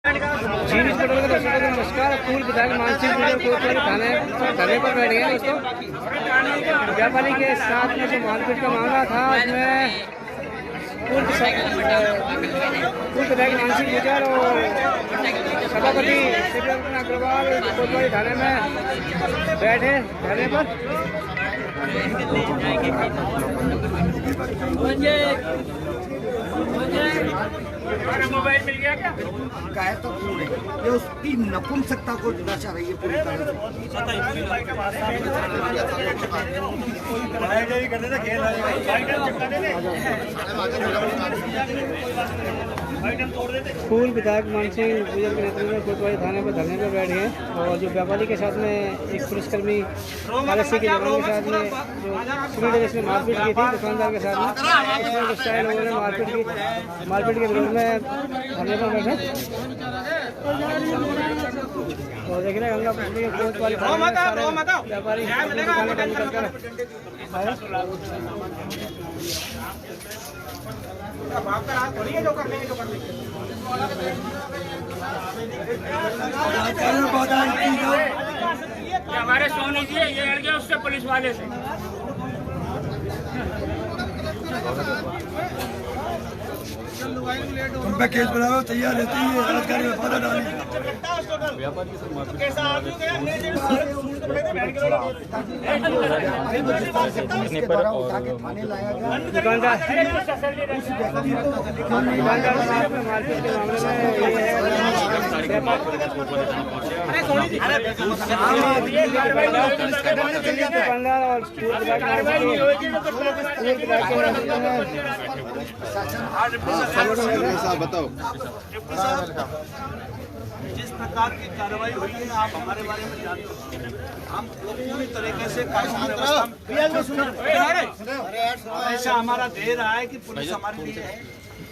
नमस्कार। पूर्व विधायक मानसिंह थाने पर बैठ गए दोस्तों। व्यापारी के साथ में जो मारपीट का मामला था उसमें पूर्व विधायक मानसिंह गुजर और सभापति अग्रवाल कोतवाली थाने में बैठे धरने पर। मोबाइल मिल गया क्या? गाय तो पूरे ये उसकी नपुंसकता को दर्शा रही है पूरी तरह पूर्व विधायक मानसिंह गुजर के नेतृत्व में कोतवाली थाने पर धरने पर बैठ गए और जो व्यापारी के साथ में एक पुलिसकर्मी आरएससी के जवान के साथ में जो सिविल ड्रेस में मारपीट की थी दुकानदार के साथ में, इसमें गुस्सा लोगों ने मारपीट के विरोध में धरने पर बैठे और देख रहे हैं गंगा पुष्टी के कोतवाली व्यापारी हमारे सोनी जी ये लड़ गया उससे पुलिस वाले से। तुम पे केस बनाओ तैयार रहती है बलात्कारी में बाधा डाली। बताओ जिस प्रकार की कार्रवाई हुई है आप हमारे बारे में जानते हैं। हम पूरी तरीके से कानून व्यवस्था ऐसा हमारा दे रहा है कि पुलिस हमारे लिए है,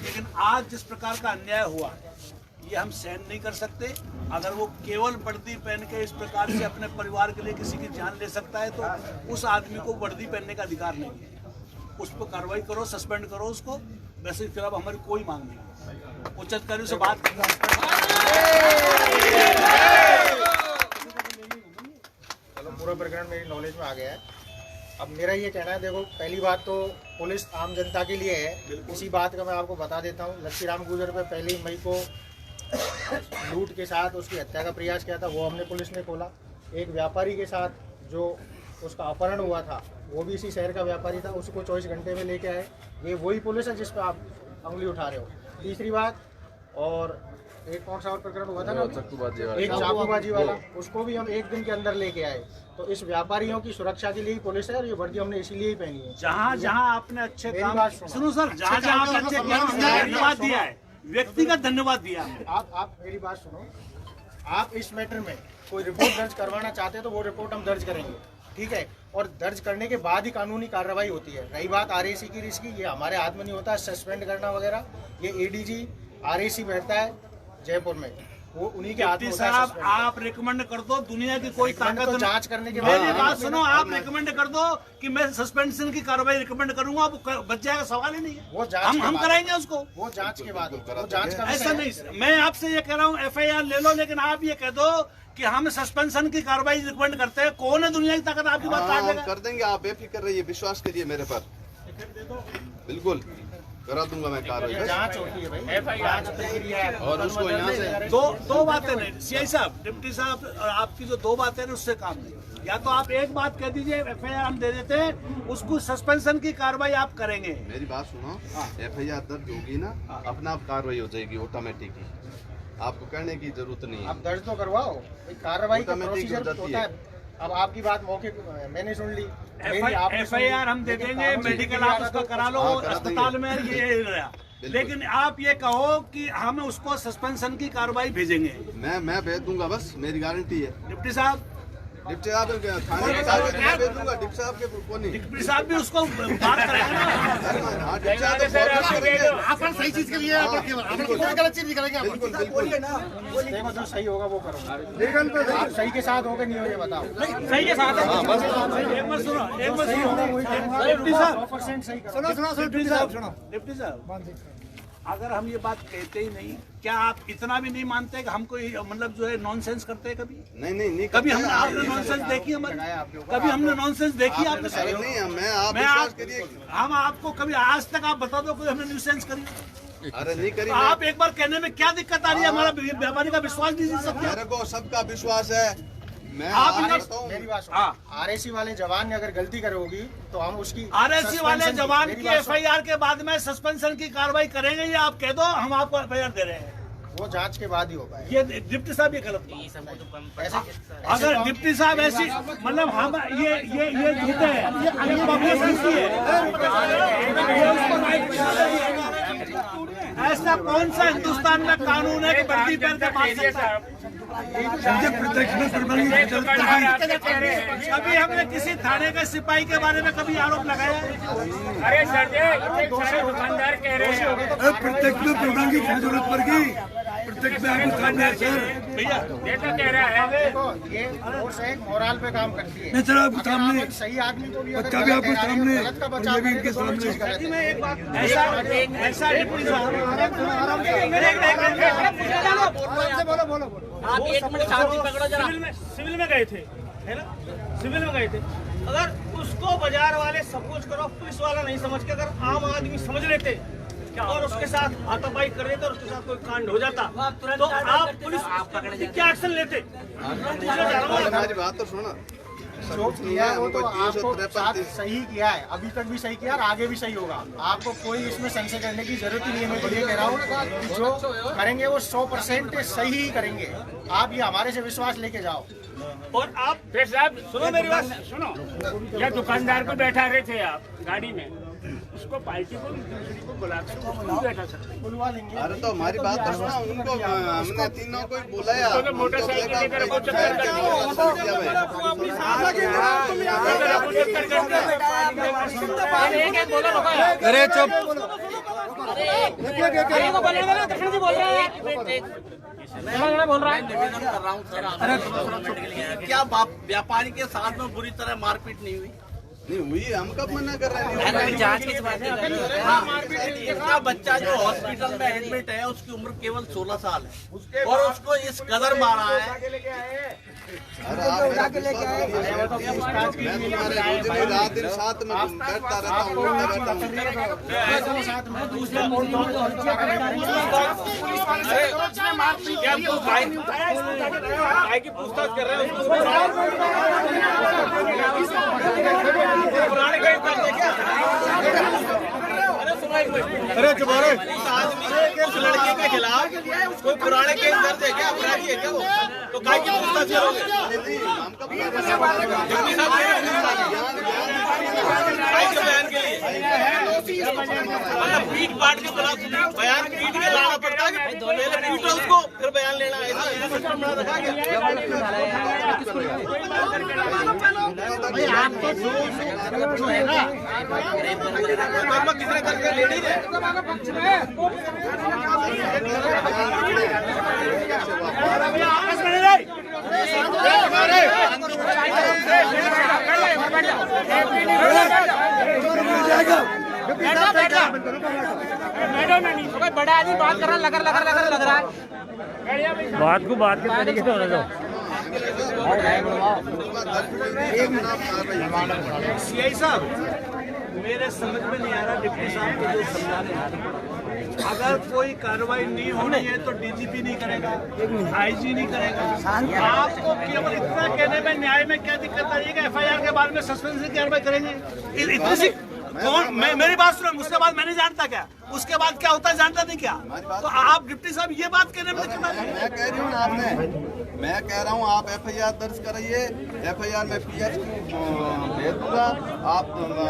लेकिन आज जिस प्रकार का अन्याय हुआ ये हम सहन नहीं कर सकते। अगर वो केवल वर्दी पहन के इस प्रकार से अपने परिवार के लिए किसी की जान ले सकता है तो उस आदमी को वर्दी पहनने का अधिकार नहीं है। उस पर कार्रवाई करो, सस्पेंड करो उसको। वैसे के खिलाफ हमारी कोई मांग नहीं, उच्च अधिकारियों से बात करना। चलो पूरा प्रकरण मेरी नॉलेज में आ गया है। अब मेरा ये कहना है, देखो पहली बात तो पुलिस आम जनता के लिए है। इसी बात का मैं आपको बता देता हूँ। लक्ष्मीराम गुजर पे 1 मई को लूट के साथ उसकी हत्या का प्रयास किया था, वो हमने पुलिस ने खोला। एक व्यापारी के साथ जो उसका अपहरण हुआ था वो भी इसी शहर का व्यापारी था, उसको 24 घंटे में लेके आए। ये वही पुलिस है जिस पर आप उंगली उठा रहे हो। तीसरी बात, और एक कौन सा और प्रकरण हुआ था ना, एक चाकूबाजी वाला, उसको भी हम 1 दिन के अंदर लेके आए। तो इस व्यापारियों की सुरक्षा के लिए पुलिस है और ये वर्दी हमने इसीलिए ही पहनी है। जहाँ आपने अच्छे काम, सुनो सर, जहाँ आपने अच्छे काम धन्यवाद दिया है, व्यक्तिगत धन्यवाद दिया है। आप मेरी बात सुनो। आप इस मैटर में कोई रिपोर्ट दर्ज करवाना चाहते हैं तो वो रिपोर्ट हम दर्ज करेंगे, ठीक है। और दर्ज करने के बाद ही कानूनी कार्रवाई होती है। रही बात आरएसी की रिस्क की, ये हमारे हाथ में नहीं होता सस्पेंड करना वगैरह। ये एडीजी आरएसी बैठता है जयपुर में, वो उन्हीं के हाथ में होता है। साहब आप रिकमेंड कर दो, दुनिया की कोई ताकत तो जांच करने के बाद मेरी बात सुनो, आप रिकमेंड कर दो कि मैं सस्पेंशन की कार्रवाई रिकमेंड करूंगा, बच जाएगा, सवाल ही नहीं है। वो जांच हम कराएंगे उसको, वो जांच के बाद होगा। वो जांच का ऐसा नहीं। मैं आपसे ये कह रहा हूँ FIR ले लो, लेकिन आप ये कह दो कि हम सस्पेंशन की कार्रवाई रिकमेंड करते हैं। कौन है दुनिया की ताकत आपकी बात काट देगा? कर देंगे, आप बेफिक्र रहिए, विश्वास करिए मेरे पर, बिल्कुल करा दूंगा मैं कार्रवाई। जांच होती है भाई, जांच प्रक्रिया है। और उसको यहाँ से दो बातें नहीं, CI साहब, डिप्टी साहब, आपकी जो 2 बातें हैं उससे काम नहीं। या तो आप एक बात कह दीजिए, FIR हम दे देते हैं, उसको सस्पेंशन की कार्रवाई आप करेंगे। मेरी बात सुनो, FIR दर्ज होगी ना, अपना आप कार्रवाई हो जाएगी ऑटोमेटिक ही, आपको करने की जरूरत नहीं है। आप दर्ज तो करवाओ, कार्रवाई का प्रोसीजर होता है। अब आपकी बात मौके मैंने सुन ली, FIR हम दे देंगे, मेडिकल आप उसका करा लो अस्पताल में, ये गया। लेकिन आप ये कहो कि हम उसको सस्पेंशन की कार्रवाई भेजेंगे। मैं भेज दूंगा, बस मेरी गारंटी है। डिप्टी साहब, डिप्टी साहब थाने के साथ मैं भेज दूंगा। डिप्टी साहब के को नहीं, डिप्टी साहब भी उसको बात करेंगे ना। सही चीज के लिए गलत चीज नहीं करेंगे। बिल्कुल बिल्कुल, देखो जो सही होगा वो करो। आप सही के साथ होगे नहीं होगे बताओ। सही के साथ, एक बार सुनो, डिप्टी साहब, डिप्टी साहब, अगर हम ये बात कहते ही नहीं, क्या आप इतना भी नहीं मानते कि हम कोई मतलब जो है नॉनसेंस करते हैं कभी? नहीं कभी हमने आपने नॉनसेंस देखी हमारी? कभी हमने नॉनसेंस देखी आपने? हम आपको कभी आज तक आप बता दो कोई हमने न्यूसेंस करी? अरे नहीं करी। आप एक बार कहने में क्या दिक्कत आ रही है? हमारा व्यापारी का विश्वास नहीं जीत सकते। मेरे को सबका विश्वास है। मैं आप मेरी बात सुनो, आरएसी वाले जवान ने अगर गलती करोगी तो हम उसकी आरएसी वाले जवान की एफआईआर के बाद में सस्पेंशन की कार्रवाई करेंगे, ये आप कह दो, हम आपको एफआईआर दे रहे हैं। वो जांच के बाद ही हो पाएगा। ये डिप्टी साहब ये गलत अगर डिप्टी साहब ऐसी मतलब हम ये झूठे हैं, ये पब्लिसिटी है। ऐसा कौन सा हिंदुस्तान में कानून है कि वर्दी पहन के मार सकता है? कभी हमने किसी थाने के सिपाही के बारे में कभी आरोप लगाया है? अरे सर दुकानदार कह रहे हैं प्रत्यक्ष में प्रमाण की क्या जरूरत पड़ेगी? प्रत्यक्ष में आपको सामने है सर। भैया ये तो कह रहा है देखो, ये फोर्स एक मोरल पे काम करती है। नहीं सर, आपको सामने आप सही आदमी को भी अगर बच्चा भी आपको सामने गलत का बचाव और ये भी करें इनके तो दोनों सामने। चीज गलत है। मैं एक बात ऐसा डिप्टी साहब बोलो आप एक मिनट शांति पकड़ो जरा। सिविल में गए थे, है ना? सिविल में गए थे। अगर उसको बाजार वाले सपोज करो पुलिस वाला नहीं समझ के अगर आम आदमी समझ लेते और उसके साथ हाथापाई कर देते और उसके साथ कोई कांड हो जाता तो आप पुलिस क्या एक्शन लेते? हमारी बात तो सुनो। जो किया है वो तो आपको साथ सही किया है, अभी तक भी सही किया और आगे भी सही होगा। आपको कोई इसमें संशय करने की जरूरत ही नहीं है। मैं तो ये कह रहा हूँ जो करेंगे वो 100% सही ही करेंगे। आप ये हमारे से विश्वास लेके जाओ। और आप फिर साहब सुनो मेरी बात, सुनो, या दुकानदार को बैठा रहे थे आप गाड़ी में, उसको पार्टी को दूसरी को बुलाकर उसको बैठा सकते। बुलवा लेंगे। अरे तो हमारी बात तो सुना। उनको हमने तीनों को बुलाया। मोटरसाइकिल लेकर वो चक्कर कर अरे चुप। बोल रहा है क्या व्यापारी के साथ में बुरी तरह मारपीट नहीं हुई? नहीं हुई, हम कब मना कर रहे हैं? जांच की बात है। इसका बच्चा जो हॉस्पिटल में एडमिट है उसकी उम्र केवल 16 साल है और उसको इस कदर मारा है। अरे आप मेरा विश्वास करिए। मैं तुम्हारे रात दिन साथ में बैठता रहता हूँ, उठता रहता हूँ। पूछताछ कर रहे हैं अरे तुम्हारे उस लड़के के खिलाफ कोई पुराने केस दर्ज है क्या? अपराधी है क्या वो? तो काय की पूछताछ करोगे? बयान के लिए मतलब पीट पाट के खिलाफ बयान पीट के लाना पड़ता है। पहले पीटो उसको फिर बयान लेना है। ऐसा सिस्टम बना रखा गया। जो है ना किसने करके लेडीज है बड़ा आदमी बात कर रहा लग रहा है। बात को बात के तरीके से होने दो। सीआई साहब मेरे समझ में नहीं आ रहा डिप्टी साहब को जो समझा रहे हैं। अगर कोई कार्रवाई नहीं होनी है तो डीजीपी नहीं करेगा, आईजी नहीं करेगा। आपको केवल इतना कहने में न्याय में क्या दिक्कत आ रही है कि एफआईआर के बाद में सस्पेंशन की कार्रवाई करेंगे? इतनी सी कौन मेरी बात सुनो। उसके बाद मैं नहीं जानता क्या उसके बाद क्या होता है जानता नहीं क्या? तो आप डिप्टी साहब ये बात कहने में दिक्कत आ रही है। मैं कह रही हूँ ना आपने, मैं कह रहा हूँ आप एफआईआर दर्ज कराइए। एफआईआर में पीएस भेज दूंगा। आप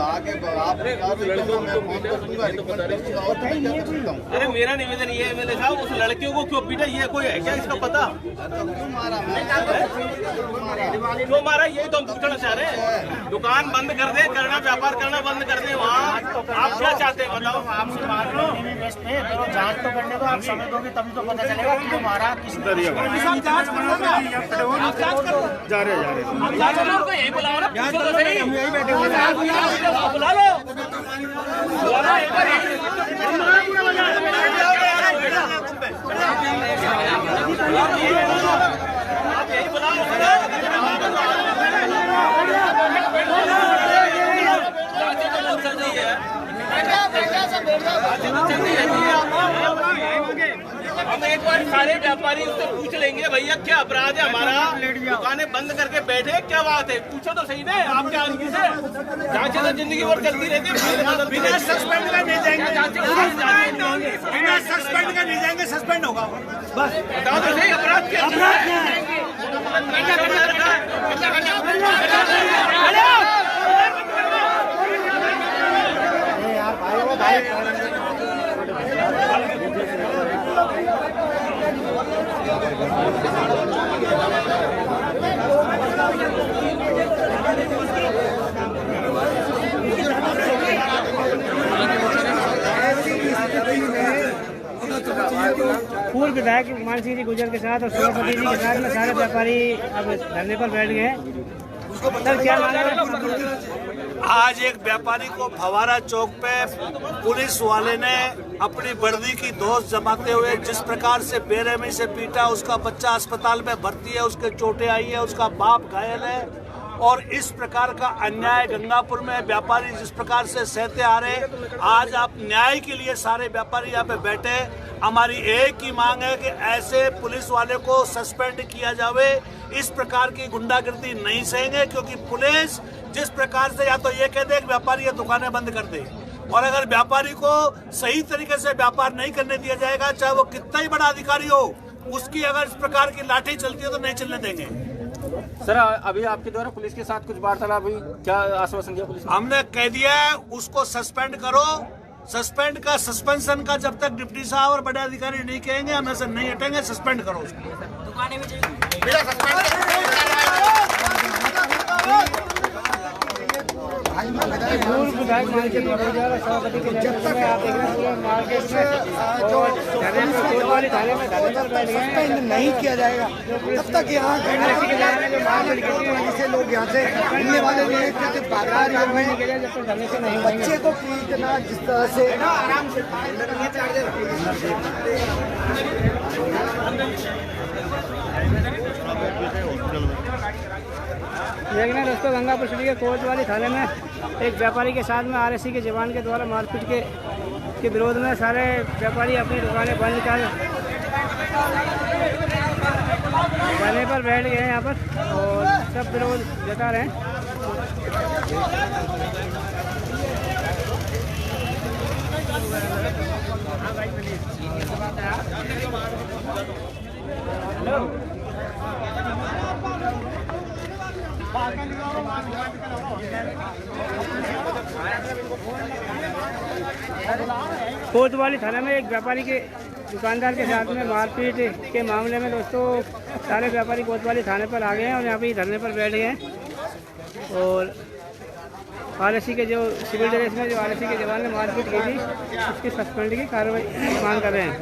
आगे आप कार्रवाई करना, मैं फोन कर दूंगा, रिकमेंड कर दूंगा। और मैं क्या कर सकता हूँ? अरे मेरा निवेदन ये है मैंने साहब उस लड़कियों को क्यों पीटा ये कोई है क्या इसका पता? तो क्यों मारा? क्यों मारा यही तो हम पूछना चाह रहे हैं। दुकान बंद कर दे, करना व्यापार करना बंद कर दे। वहाँ आप क्या चाहते हैं बताओ? आपसे मान लो तो जांच तो करने दो। आप समय दोगे तभी तो पता चलेगा कि हमारा किस जांच कर लो ना, आप जांच करो। जा रहे आप जांच करो, यही बुलाओ ना, पूछो तो सही। यही बैठे हुए बुला लो। हम एक बार सारे व्यापारी उससे पूछ लेंगे, भैया क्या अपराध है हमारा, दुकानें बंद करके बैठे, क्या बात है, पूछो तो सही ने आपके आदमी से। जांचें तो जिंदगी भर चलती रहती है, बिना सस्पेंड का नहीं जाएंगे, बिना सस्पेंड का नहीं जाएंगे, सस्पेंड होगा बस। बताओ तो सही अपराध क्या है। पूर्व विधायक मान सिंह जी गुजर के साथ और सभापति जी के साथ में सारे व्यापारी अब धरने पर बैठ गए हैं। सर क्या माना है? आज एक व्यापारी को फवारा चौक पे पुलिस वाले ने अपनी वर्दी की दोष जमाते हुए जिस प्रकार से बेरहमी से पीटा, उसका बच्चा अस्पताल में भर्ती है, उसके चोटें आई है, उसका बाप घायल है, और इस प्रकार का अन्याय गंगापुर में व्यापारी जिस प्रकार से सहते आ रहे, आज आप न्याय के लिए सारे व्यापारी यहाँ पे बैठे। हमारी एक ही मांग है कि ऐसे पुलिस वाले को सस्पेंड किया जावे। इस प्रकार की गुंडागर्दी नहीं सहेंगे, क्योंकि पुलिस जिस प्रकार से या तो ये कह दे कि व्यापारी ये दुकानें बंद कर दे, और अगर व्यापारी को सही तरीके से व्यापार नहीं करने दिया जाएगा, चाहे वो कितना ही बड़ा अधिकारी हो, उसकी अगर इस प्रकार की लाठी चलती है तो नहीं चलने देंगे। सर अभी आपके द्वारा पुलिस के साथ कुछ वार्तालाप हुई, क्या आश्वासन दिया पुलिस ने? हमने कह दिया है उसको सस्पेंड करो। सस्पेंड का सस्पेंशन का जब तक डिप्टी साहब और बड़े अधिकारी नहीं कहेंगे हम ऐसे नहीं हटेंगे। सस्पेंड करो पूर्व विधायक मान सिंह गुजर और सभापति के नेतृत्व में आप देख रहे हैं पूरे मार्केट में और धरने में कोतवाली थाने में धरने पर बैठ गए हैं। नहीं किया जाएगा तब तक यहाँ से लोग यहाँ से घूमने वाले नहीं जब तक धरने से नहीं बच्चे को पीटना जिस तरह से देखना दोस्तों, गंगापुर सिटी के कोतवाली थाने में एक व्यापारी के साथ में आरएससी के जवान के द्वारा मारपीट के विरोध में सारे व्यापारी अपनी दुकानें बंद कर धरने पर बैठ गए हैं यहाँ पर और सब विरोध जता रहे हैं। कोतवाली थाने में एक व्यापारी के दुकानदार के साथ में मारपीट के मामले में दोस्तों सारे व्यापारी कोतवाली थाने पर आ गए हैं और यहाँ पे धरने पर बैठ गए हैं और आरएससी के जो सिविल ड्रेस में जो आरएससी के जवान ने मारपीट की थी उसकी सस्पेंड की कार्रवाई मांग कर रहे हैं।